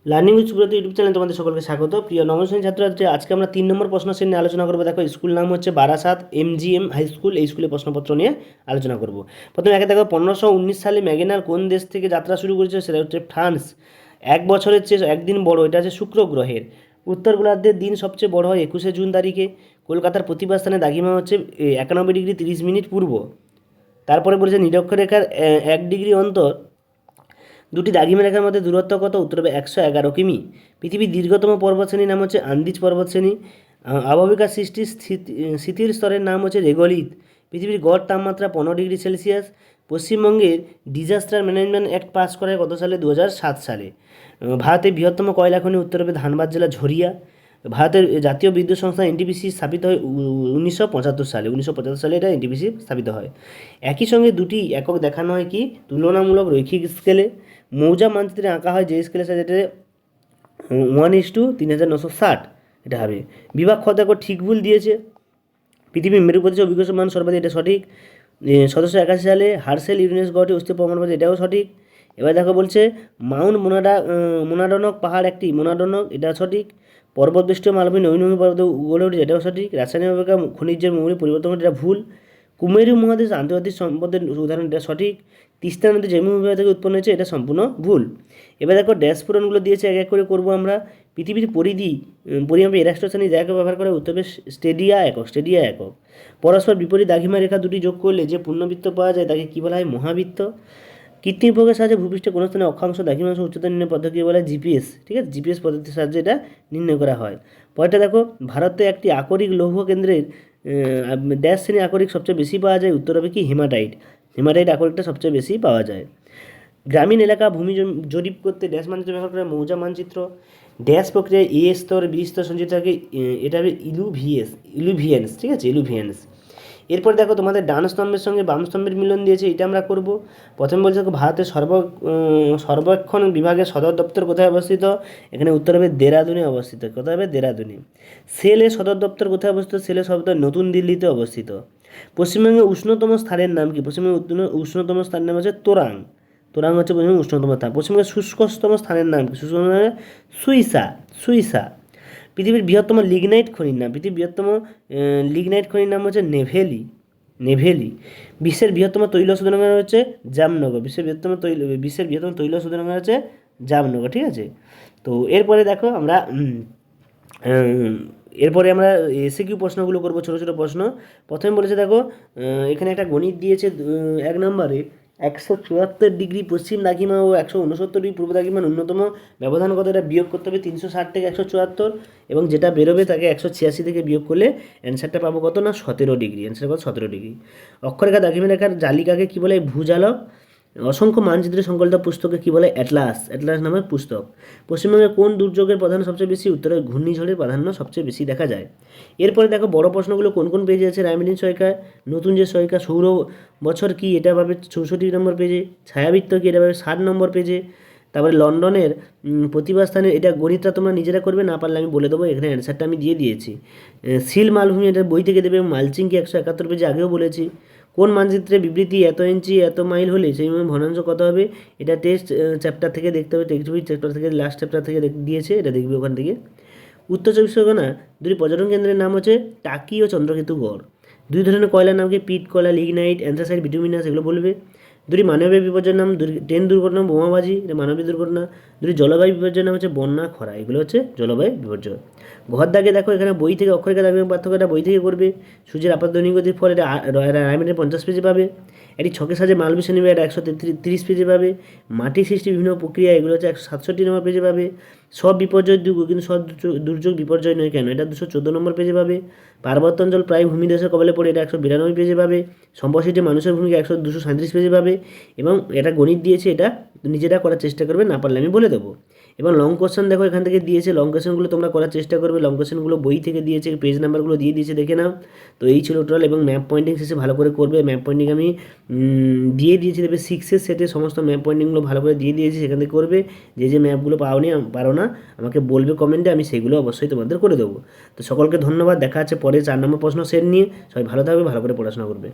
Learning with Subrata YouTube চ্যানেলে তোমাদের সকলকে স্বাগত। প্রিয় নবম শ্রেণীর ছাত্রছাত্রী, আজকে আমরা 3 নম্বর প্রশ্ন সেট নিয়ে আলোচনা করবো। দেখো, স্কুল নাম হচ্ছে বারাসাত MGM হাই স্কুল। এই স্কুলে প্রশ্নপত্র নিয়ে আলোচনা করব। প্রথমে একে দেখো, 1519 সালে ম্যাগেনার কোন দেশ থেকে যাত্রা শুরু করেছে? সেটা হচ্ছে ফ্রান্স। এক বছরের চেয়ে একদিন বড়, এটা হচ্ছে শুক্র গ্রহের। উত্তর গোলার্ধের দিন সবচেয়ে বড় হয় 21শে জুন তারিখে। কলকাতার প্রতিভা স্থানে দাগিমা হচ্ছে 91 ডিগ্রি 30 মিনিট পূর্ব। তারপরে বলেছে নিরক্ষরেখার 1 ডিগ্রি অন্তর দুটি দাগিমা রেখার মধ্যে দূরত্ব কত? উত্তর হবে 111 কিমি। পৃথিবীর দীর্ঘতম পর্বতশ্রেণীর নাম হচ্ছে আন্দিজ পর্বতশ্রেণী। আবহবিকার সৃষ্টির স্থিতির স্তরের নাম হচ্ছে রেগলিত। পৃথিবীর গড় তাপমাত্রা 15 ডিগ্রি সেলসিয়াস। পশ্চিমবঙ্গের ডিজাস্টার ম্যানেজমেন্ট অ্যাক্ট পাস করা হয় কত সালে? 2007 সালে। ভারতের বৃহত্তম কয়লা খনি উত্তর হবে ধানবাদ জেলা ঝরিয়া। ভারতের জাতীয় বিদ্যুৎ সংস্থা এনটিপিসি স্থাপিত হয় 1975 সালে। 1975 সালে এটা এনটিপিসি স্থাপিত হয়। একই সঙ্গে দুটি একক দেখানো হয় কি? তুলনামূলক রৈখিক স্কেলে। মৌজা মানচিত্রে আঁকা হয় যে স্কেলের সাথে, যেটা 1:3960 এটা হবে। বিভাগ খ দেখো, ঠিক ভুল দিয়েছে। পৃথিবীর মেরু প্রদেশে অভিজ্ঞ মান সর্বাধিক, এটা সঠিক। 1781 সালে হার্সেল ইউরেনাস গ্রহটি অস্তিত্ব প্রমাণ করেছে, এটাও সঠিক। এবার দেখো বলছে মাউন্ট মোনাডনক পাহাড় একটি মোনাডনক, এটা সঠিক। পর্বত বেষ্টিত মালভূমি নবীনভূমি পর্বত গড়ে উঠেছে, এটাও সঠিক। রাসায়নিক অপেক্ষা খনিজের মৌলিক পরিবর্তন ঘটে, এটা ভুল। কুমেরু মহাদেশ আন্তর্জাতিক সম্পদের উদাহরণ, এটা সঠিক। তিস্তা নদী জম্মু বিভাগ থেকে উৎপন্ন হয়েছে, এটা সম্পূর্ণ ভুল। এবার দেখো ড্যাশ পূরণগুলো দিয়েছে, এক এক করে করবো আমরা। পৃথিবীর পরিমাপে এরাস্টোস্থানি জায়গা ব্যবহার করে উত্তর হবে স্টেডিয়া একক। স্টেডিয়া একক। পরস্পর বিপরীত দাগিমা রেখা দুটি যোগ করলে যে পূর্ণবৃত্ত পাওয়া যায় তাকে কী বলা হয়? মহাবৃত্ত। কৃত্রিম উপগ্রহের সাহায্যে ভূপৃষ্ঠে কোনো স্থানে অক্ষাংশ দ্রাঘিমাংশ উচ্চতা নির্ণয় পদ্ধতিকে বলা হয় জিপিএস। ঠিক আছে, জিপিএস পদ্ধতির সাহায্যে এটা নির্ণয় করা হয়। পরেরটা দেখো, ভারতে একটি আকরিক লৌহ কেন্দ্রের ড্যাশ শ্রেণী আকরিক সবচেয়ে বেশি পাওয়া যায়? উত্তর হবে কি? হেমাটাইট। হেমাটাইট আকরিকটা সবচেয়ে বেশি পাওয়া যায়। গ্রামীণ এলাকা ভূমি জরিপ করতে ড্যাশ মানচিত্র ব্যবহার করে? মৌজা মানচিত্র। ড্যাশ প্রক্রিয়ায় এ স্তর বি স্তর সঞ্চিত থাকে, এটা হবে ইলুভিয়েন্স। ঠিক আছে, ইলুভিয়েন্স। এরপর দেখো, তোমাদের ডান স্তম্ভের সঙ্গে বাম স্তম্ভের মিলন দিয়েছে, এটা আমরা করব। প্রথমে বলছে দেখো, ভারতের সর্বেক্ষণ বিভাগের সদর দপ্তর কোথায় অবস্থিত? এখানে উত্তর হবে দেরাদুনে অবস্থিত। কোথায় হবে? দেরাদুনে। সেলের সদর দপ্তর কোথায় অবস্থিত? সেলের সদর দপ্তর নতুন দিল্লিতে অবস্থিত। পশ্চিমবঙ্গের উষ্ণতম স্থানের নাম কি? পশ্চিমবঙ্গের উষ্ণতম স্থানের নাম হচ্ছে তোরাং। তোরাং হচ্ছে পশ্চিমবঙ্গের উষ্ণতম স্থান। পশ্চিমবঙ্গের শুষ্কতম স্থানের নাম কি? শুষ্কতম সুইসা। সুইসা। পৃথিবীর বৃহত্তম লিগনাইট খনির নাম? পৃথিবীর বৃহত্তম লিগনাইট খনির নাম হচ্ছে নেভেলি। নেভেলি। বিশ্বের বৃহত্তম তৈল শোধনাগার হচ্ছে জামনগর। বিশ্বের বৃহত্তম তৈল শোধনাগার হচ্ছে জামনগর। ঠিক আছে, তো এরপরে দেখো আমরা এসিকিউ প্রশ্নগুলো করবো, ছোটো ছোটো প্রশ্ন। প্রথমে বলেছে দেখো, এখানে একটা গণিত দিয়েছে 1 নম্বরে। 174 ডিগ্রি পশ্চিম দাগিমা ও 169 ডিগ্রি পূর্ব দাগিমা ন্যূনতম ব্যবধান কত? এটা বিয়োগ করতে হবে 360 থেকে 174, এবং যেটা বেরোবে তাকে 186 থেকে বিয়োগ করলে অ্যান্সারটা পাবো কত? না 17 ডিগ্রি। অ্যান্সার কত? 17 ডিগ্রি। অক্ষরেখা দাগিমা রেখার জালিকাকে কী বলে? ভূজালক। অসংখ্য মানচিত্রের সংকলিত পুস্তকে কী বলে? অ্যাটলাস। অ্যাটলাস নামের পুস্তক। পশ্চিমবঙ্গে কোন দুর্যোগের প্রাধান্য সবচেয়ে বেশি? উত্তরে ঘূর্ণিঝড়ের প্রাধান্য সবচেয়ে বেশি দেখা যায়। এরপরে দেখো বড় প্রশ্নগুলো কোন কোন পেজে আছে। রায়মিলিন সহায়িকা, নতুন যে সহায়িকা, সৌর বছর কি? এটা পাবে 64 নম্বর পেজে। ছায়াবৃত্ত কি? এটা পাবে 60 নম্বর পেজে। তারপরে লন্ডনের প্রতিভা স্থানের, এটা গণিতটা তোমরা নিজেরা করবে, না পারলে আমি বলে দেবো, এখানে অ্যান্সারটা আমি দিয়ে দিয়েছি। সিল মালভূমি, এটা বই থেকে দেবে। মালচিং কি? 171 পেজে আগেও বলেছি। কোন মানচিত্রে বিবৃতি এত ইঞ্চি এত মাইল হলে সেই ভগ্নাংশ কত হবে? এটা টেক্সট চ্যাপ্টার থেকে দেখতে হবে। টেক্সট বই চ্যাপ্টার থেকে, লাস্ট চ্যাপ্টার থেকে দিয়েছে, এটা দেখবে ওখান থেকে। উত্তর 24 পরগনা দুটি পর্যটন কেন্দ্রের নাম হচ্ছে টাকি ও চন্দ্রকেতু গড়। দুই ধরনের কয়লার নাম কি? পিট কয়লা, লিগনাইট, অ্যান্থ্রাসাইট, বিটুমিনাস, এগুলো বলবে। দুটি মানবীয় বিপর্যয়ের নাম, ট্রেন দুর্ঘটনা, বোমাবাজি, এটা মানবীয় দুর্ঘটনা। দুটি জলবায়ু বিপর্যয়ের নাম হচ্ছে বন্যা, খরা, এগুলো হচ্ছে জলবায়ু বিপর্যয়। ঘর দাগে দেখো, এখানে বই থেকে অক্ষরেখা দাগের পার্থক্যটা বই থেকে করবে। সূর্যের আপাত দৈনিক গতির ফল, এটা রায়মিনের 50 পেজে পাবে। একটি ছকের সাহায্যে মাল বিষয় নেবে, এটা 130 পেজে পাবে। মাটি সৃষ্টি বিভিন্ন প্রক্রিয়া, এগুলো হচ্ছে 167 নম্বর পেজে পাবে। সব বিপর্যয় দুর্যোগ, কিন্তু সব দুর্যোগ বিপর্যয় নয় কেন? এটা 214 নম্বর পেজে পাবে। পার্বত্যাঞ্চল প্রায় ভূমিধসের কবলে পড়ে, এটা 192 পেজে পাবে। সম্প্রসারিত মানুষের ভূমিকা 237 পেজে পাবে। এবং এটা গণিত দিয়েছে, এটা নিজেরা করার চেষ্টা করবে, না পারলে আমি বলে দেবো। এবং লং কোশ্চেন দেখো এখান থেকে দিয়েছে, লং কোশ্চেনগুলো তোমরা করার চেষ্টা করবে। লং কোশ্চেনগুলো বই থেকে দিয়েছে, পেজ নাম্বারগুলো দিয়ে দিয়েছে, দেখে নাও। তো এই ছিল টোটাল। এবং ম্যাপ পয়েন্টিং শেষে ভালো করে করবে। ম্যাপ পয়েন্টিং আমি দিয়ে দিয়েছি, দেবে 6 সেটে সমস্ত ম্যাপ পয়েন্টিংগুলো ভালো করে দিয়ে দিয়েছি, সেখান থেকে করবে। যে ম্যাপগুলো পারো না আমাকে বলবে কমেন্টে, আমি সেগুলো অবশ্যই তোমাদের করে দেবো। তো সকলকে ধন্যবাদ। দেখা আছে পরে 4 নম্বর প্রশ্ন সেট নিয়ে। সবাই ভালো থাকবে, ভালো করে পড়াশোনা করবে।